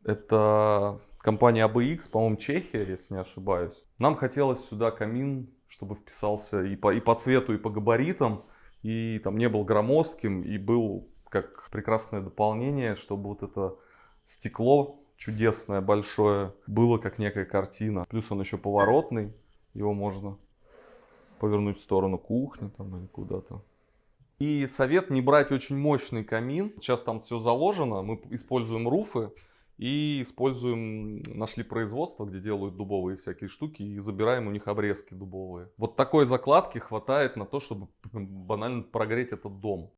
Это компания ABX, по-моему, Чехия, если не ошибаюсь. Нам хотелось сюда камин, чтобы вписался и по цвету, и по габаритам, и там не был громоздким, и был как прекрасное дополнение, чтобы вот это стекло чудесное, большое, было как некая картина. Плюс он еще поворотный, его можно повернуть в сторону кухни там или куда-то. И совет не брать очень мощный камин. Сейчас там все заложено. Мы используем руфы и нашли производство, где делают дубовые всякие штуки, и забираем у них обрезки дубовые. Вот такой закладки хватает на то, чтобы банально прогреть этот дом.